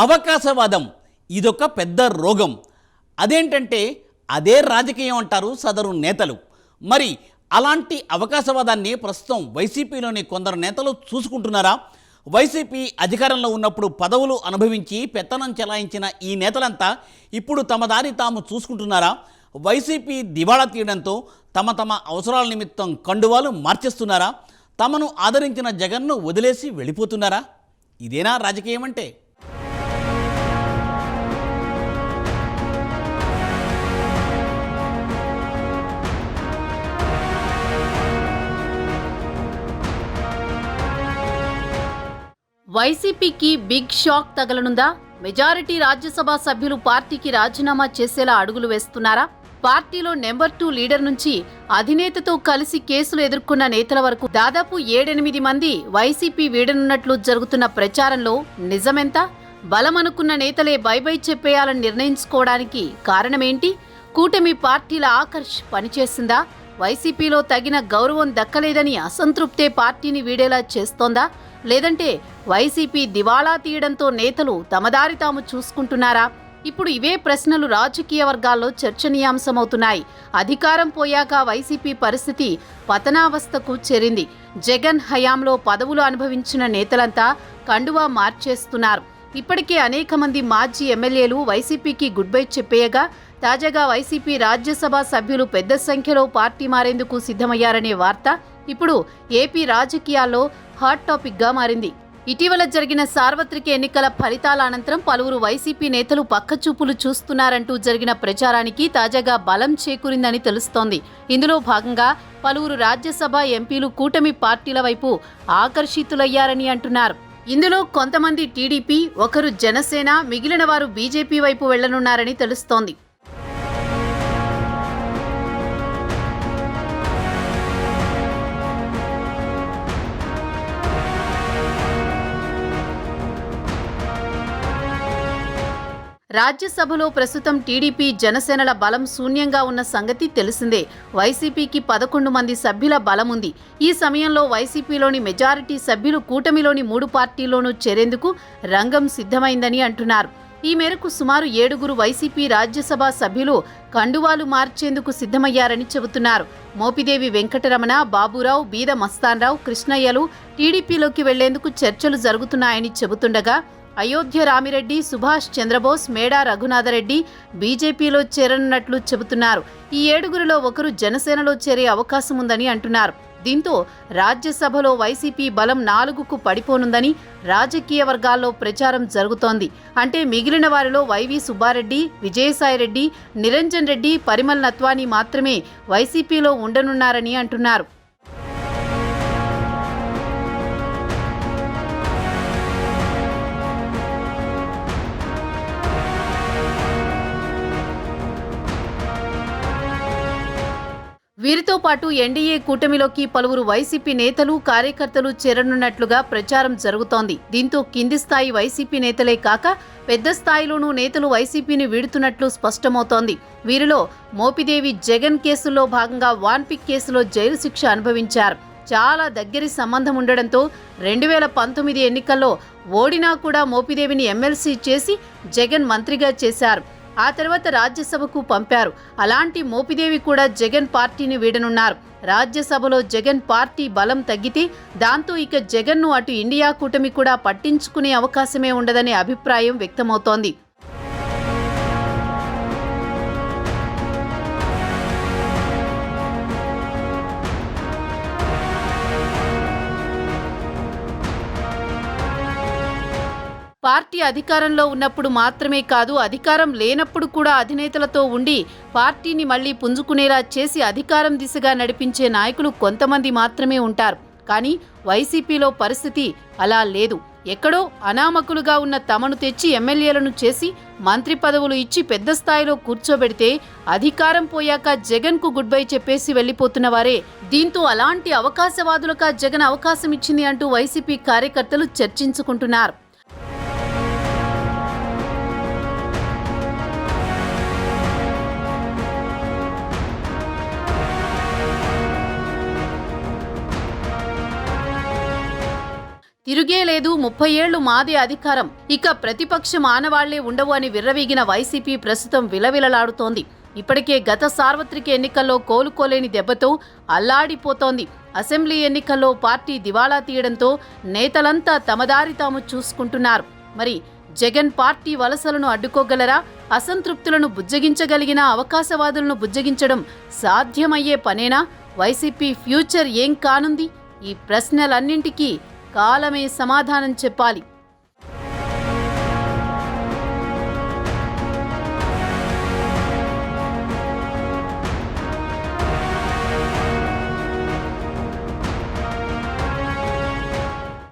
అవకాశవాదం ఇదొక పెద్ద రోగం. అదేంటంటే అదే రాజకీయం అంటారు సదరు నేతలు. మరి అలాంటి అవకాశవాదాన్ని ప్రస్తుతం వైసీపీలోని కొందరు నేతలు చూసుకుంటున్నారా? వైసీపీ అధికారంలో ఉన్నప్పుడు పదవులు అనుభవించి పెత్తనం చెలాయించిన ఈ నేతలంతా ఇప్పుడు తమ దారి తాము చూసుకుంటున్నారా? వైసీపీ దివాళా తీయడంతో తమ అవసరాల నిమిత్తం కండువాలు మార్చేస్తున్నారా? తమను ఆదరించిన జగన్ను వదిలేసి వెళ్ళిపోతున్నారా? ఇదేనా రాజకీయం అంటే? వైసీపీకి బిగ్ షాక్ తగలనుందా? మెజారిటీ రాజ్యసభ సభ్యులు పార్టీకి రాజీనామా చేసేలా అడుగులు వేస్తున్నారా? పార్టీలో నెంబర్ 2 లీడర్ నుంచి అధినేతతో కలిసి కేసులు ఎదుర్కొన్న నేతల వరకు దాదాపు 7-8 మంది వైసీపీ వీడనున్నట్లు జరుగుతున్న ప్రచారంలో నిజమెంత? బలమనుకున్న నేతలే బై చెప్పేయాలని నిర్ణయించుకోవడానికి కారణమేంటి? కూటమి పార్టీల ఆకర్ష్ పనిచేసిందా? వైసీపీలో తగిన గౌరవం దక్కలేదని అసంతృప్తే పార్టీని వీడేలా చేస్తోందా? లేదంటే వైసీపీ దివాళా తీయడంతో నేతలు తమదారి తాము చూసుకుంటున్నారా? ఇప్పుడు ఇవే ప్రశ్నలు రాజకీయ వర్గాల్లో చర్చనీయాంశమవుతున్నాయి. అధికారం పోయాక వైసీపీ పరిస్థితి పతనావస్థకు చేరింది. జగన్ హయాంలో పదవులు అనుభవించిన నేతలంతా కండువా మార్చేస్తున్నారు. ఇప్పటికే అనేక మంది మాజీ ఎమ్మెల్యేలు వైసీపీకి గుడ్ బై చెప్పేయగా తాజాగా వైసీపీ రాజ్యసభ సభ్యులు పెద్ద సంఖ్యలో పార్టీ మారేందుకు సిద్ధమయ్యారనే వార్త ఇప్పుడు ఏపీ రాజకీయాల్లో హాట్ టాపిక్గా మారింది. ఇటీవల జరిగిన సార్వత్రిక ఎన్నికల ఫలితాల అనంతరం పలువురు వైసీపీ నేతలు పక్కచూపులు చూస్తున్నారంటూ జరిగిన ప్రచారానికి తాజాగా బలం చేకూరిందని తెలుస్తోంది. ఇందులో భాగంగా పలువురు రాజ్యసభ ఎంపీలు కూటమి పార్టీల వైపు ఆకర్షితులయ్యారని అంటున్నారు. ఇందులో కొంతమంది టీడీపీ, ఒకరు జనసేన, మిగిలిన వారు బీజేపీ వైపు వెళ్లనున్నారని తెలుస్తోంది. రాజ్యసభలో ప్రస్తుతం టీడీపీ, జనసేనల బలం శూన్యంగా ఉన్న సంగతి తెలిసిందే. వైసీపీకి 11 మంది సభ్యుల బలం ఉంది. ఈ సమయంలో వైసీపీలోని మెజారిటీ సభ్యులు కూటమిలోని 3 పార్టీల్లోనూ చేరేందుకు రంగం సిద్ధమైందని అంటున్నారు. ఈ మేరకు సుమారు 7 వైసీపీ రాజ్యసభ సభ్యులు కండువాలు మార్చేందుకు సిద్ధమయ్యారని చెబుతున్నారు. మోపిదేవి వెంకటరమణ, బాబురావు, బీద మస్తాన్రావు, కృష్ణయ్యలు టీడీపీలోకి వెళ్లేందుకు చర్చలు జరుగుతున్నాయని చెబుతుండగా అయోధ్య రామిరెడ్డి, సుభాష్ చంద్రబోస్, మేడా రఘునాథరెడ్డి బీజేపీలో చేరనున్నట్లు చెబుతున్నారు. ఈ 7లో ఒకరు జనసేనలో చేరే అవకాశం ఉందని అంటున్నారు. దీంతో రాజ్యసభలో వైసీపీ బలం 4కు పడిపోనుందని రాజకీయ వర్గాల్లో ప్రచారం జరుగుతోంది. అంటే మిగిలిన వారిలో వైవి సుబ్బారెడ్డి, విజయసాయిరెడ్డి, నిరంజన్ రెడ్డి, పరిమల్ నత్వానీ మాత్రమే వైసీపీలో ఉండనున్నారని అంటున్నారు. వీరితో పాటు ఎన్డీఏ కూటమిలోకి పలువురు వైసీపీ నేతలు, కార్యకర్తలు చేరనున్నట్లుగా ప్రచారం జరుగుతోంది. దీంతో కింది స్థాయి వైసీపీ నేతలే కాక పెద్ద స్థాయిలోనూ నేతలు వైసీపీని వీడుతున్నట్లు స్పష్టమవుతోంది. వీరిలో మోపిదేవి జగన్ కేసుల్లో భాగంగా వాన్పిక్ కేసులో జైలు శిక్ష అనుభవించారు. చాలా దగ్గరి సంబంధం ఉండడంతో 2019 ఎన్నికల్లో ఓడినా కూడా మోపిదేవిని ఎమ్మెల్సీ చేసి జగన్ మంత్రిగా చేశారు. ఆ తర్వాత రాజ్యసభకు పంపారు. అలాంటి మోపిదేవి కూడా జగన్ పార్టీని వీడనున్నారు. రాజ్యసభలో జగన్ పార్టీ బలం తగ్గితే దాంతో ఇక జగన్ను అటు ఇండియా కూటమి కూడా పట్టించుకునే అవకాశమే ఉండదనే అభిప్రాయం వ్యక్తమవుతోంది. పార్టీ అధికారంలో ఉన్నప్పుడు మాత్రమే కాదు, అధికారం లేనప్పుడు కూడా అధినేతలతో ఉండి పార్టీని మళ్లీ పుంజుకునేలా చేసి అధికారం దిశగా నడిపించే నాయకులు కొంతమంది మాత్రమే ఉంటారు. కానీ వైసీపీలో పరిస్థితి అలా లేదు. ఎక్కడో అనామకులుగా ఉన్న తమను తెచ్చి ఎమ్మెల్యేలను చేసి మంత్రి పదవులు ఇచ్చి పెద్ద స్థాయిలో కూర్చోబెడితే అధికారం పోయాక జగన్కు గుడ్ బై చెప్పేసి వెళ్లిపోతున్న వారే. దీంతో అలాంటి అవకాశవాదులుగా జగన్ అవకాశం ఇచ్చింది అంటూ వైసీపీ కార్యకర్తలు చర్చించుకుంటున్నారు. తిరుగే లేదు, 30 ఏళ్లు మాదే అధికారం, ఇక ప్రతిపక్షం ఆనవాళ్లే ఉండవు అని విర్రవీగిన వైసీపీ ప్రస్తుతం విలవిలలాడుతోంది. ఇప్పటికే గత సార్వత్రిక ఎన్నికల్లో కోలుకోలేని దెబ్బతో అల్లాడిపోతోంది. అసెంబ్లీ ఎన్నికల్లో పార్టీ దివాళా తీయడంతో నేతలంతా తమదారి తాము చూసుకుంటున్నారు. మరి జగన్ పార్టీ వలసలను అడ్డుకోగలరా? అసంతృప్తులను బుజ్జగించగలిగిన అవకాశవాదులను బుజ్జగించడం సాధ్యమయ్యే పనేనా? వైసీపీ ఫ్యూచర్ ఏం కానుంది? ఈ ప్రశ్నలన్నింటికీ కాలమే సమాధానం చెప్పాలి.